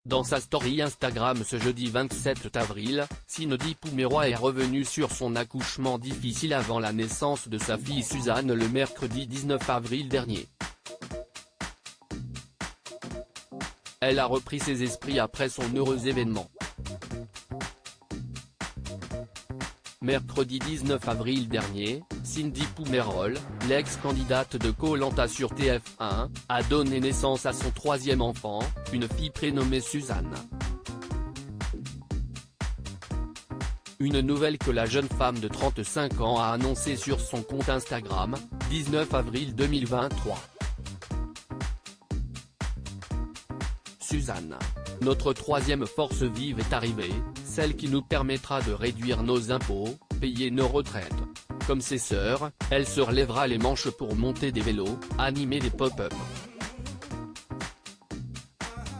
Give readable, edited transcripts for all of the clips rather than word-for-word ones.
Dans sa story Instagram ce jeudi 27 avril, Cindy Poumeroy est revenue sur son accouchement difficile avant la naissance de sa fille Suzanne le mercredi 19 avril dernier. Elle a repris ses esprits après son heureux événement. Mercredi 19 avril dernier, Cindy Poumeroy, l'ex-candidate de Koh-Lanta sur TF1, a donné naissance à son troisième enfant, une fille prénommée Suzanne. Une nouvelle que la jeune femme de 35 ans a annoncée sur son compte Instagram, 19 avril 2023. Suzanne. Notre troisième force vive est arrivée, celle qui nous permettra de réduire nos impôts, payer nos retraites. Comme ses sœurs, elle se relèvera les manches pour monter des vélos, animer des pop-up.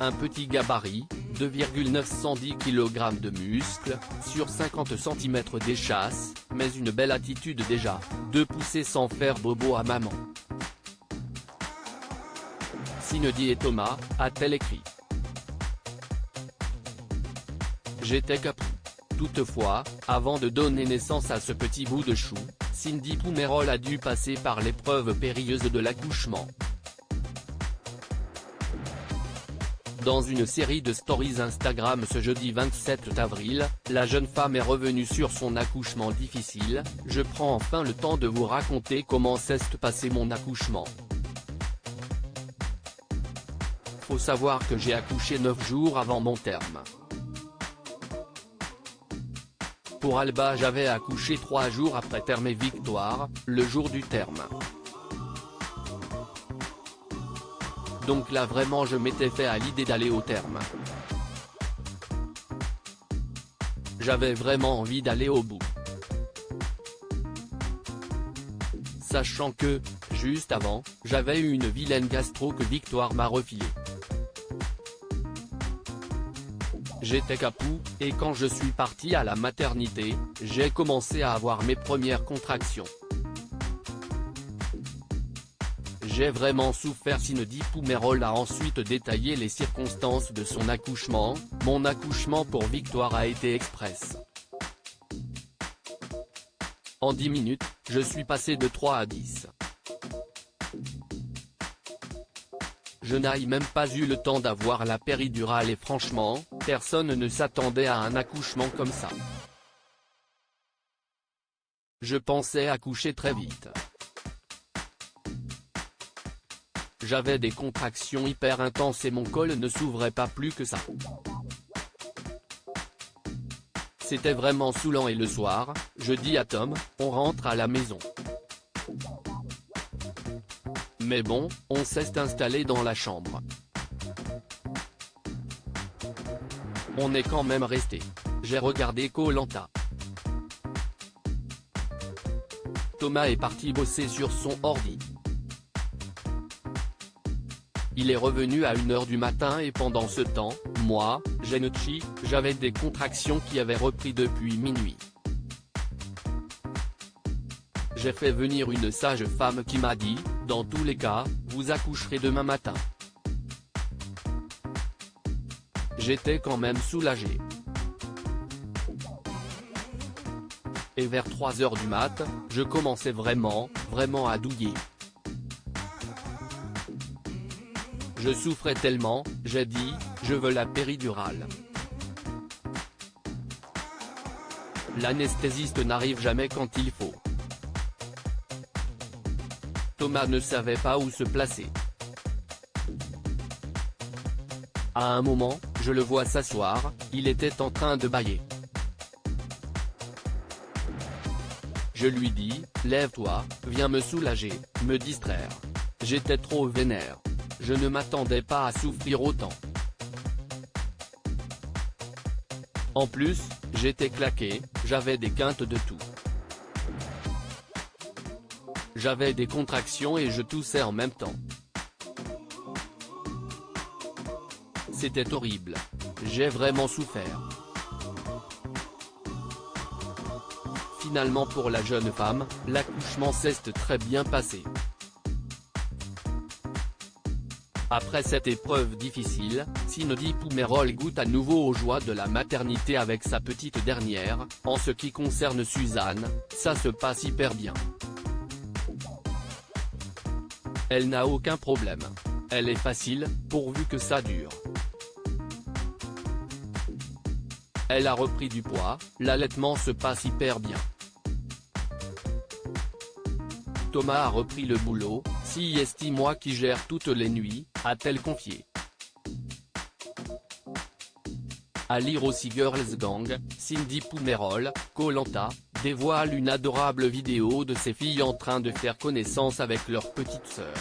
Un petit gabarit, 2,910 kg de muscles, sur 50 cm d'échasse, mais une belle attitude déjà, de pousser sans faire bobo à maman. Cindy et Thomas, a-t-elle écrit. J'étais capou. Toutefois, avant de donner naissance à ce petit bout de chou, Cindy Poumeroy a dû passer par l'épreuve périlleuse de l'accouchement. Dans une série de stories Instagram ce jeudi 27 avril, la jeune femme est revenue sur son accouchement difficile. Je prends enfin le temps de vous raconter comment s'est passé mon accouchement. Faut savoir que j'ai accouché 9 jours avant mon terme. Pour Alba j'avais accouché 3 jours après terme et Victoire, le jour du terme. Donc là vraiment je m'étais fait à l'idée d'aller au terme. J'avais vraiment envie d'aller au bout. Sachant que, juste avant, j'avais eu une vilaine gastro que Victoire m'a refilée. J'étais capou, et quand je suis parti à la maternité, j'ai commencé à avoir mes premières contractions. J'ai vraiment souffert. Cindy Poumeroy a ensuite détaillé les circonstances de son accouchement. Mon accouchement pour Victoire a été express. En 10 minutes, je suis passé de 3 à 10. Je n'ai même pas eu le temps d'avoir la péridurale et franchement, personne ne s'attendait à un accouchement comme ça. Je pensais accoucher très vite. J'avais des contractions hyper intenses et mon col ne s'ouvrait pas plus que ça. C'était vraiment saoulant et le soir, je dis à Tom, on rentre à la maison. Mais bon, on s'est installé dans la chambre. On est quand même resté. J'ai regardé Koh-Lanta. Thomas est parti bosser sur son ordi. Il est revenu à 1 h du matin et pendant ce temps, moi, j'avais des contractions qui avaient repris depuis minuit. J'ai fait venir une sage-femme qui m'a dit, dans tous les cas, vous accoucherez demain matin. J'étais quand même soulagé. Et vers 3 h du mat, je commençais vraiment à douiller. Je souffrais tellement, j'ai dit, je veux la péridurale. L'anesthésiste n'arrive jamais quand il faut. Thomas ne savait pas où se placer. À un moment, je le vois s'asseoir, il était en train de bâiller. Je lui dis, lève-toi, viens me soulager, me distraire. J'étais trop vénère. Je ne m'attendais pas à souffrir autant. En plus, j'étais claqué, j'avais des quintes de tout. J'avais des contractions et je toussais en même temps. C'était horrible. J'ai vraiment souffert. Finalement pour la jeune femme, l'accouchement s'est très bien passé. Après cette épreuve difficile, Cindy Poumerol goûte à nouveau aux joies de la maternité avec sa petite dernière. En ce qui concerne Suzanne, ça se passe hyper bien. Elle n'a aucun problème. Elle est facile, pourvu que ça dure. Elle a repris du poids, l'allaitement se passe hyper bien. Thomas a repris le boulot, c'est moi qui gère toutes les nuits, a-t-elle confié. À lire aussi Girls Gang, Cindy Poumerol, Koh-Lanta, dévoile une adorable vidéo de ses filles en train de faire connaissance avec leur petite sœur.